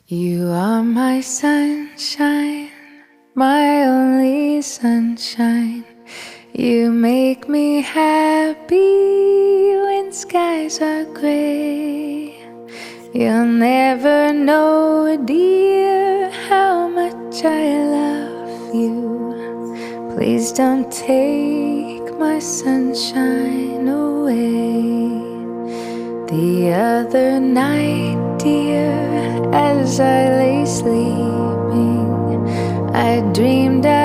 You are my sunshine, my only sunshine. You make me happy when skies are gray. You'll never know, dear, how much I love you. Please don't take my sunshine away. The other night, dear, as I lay sleeping, I dreamed I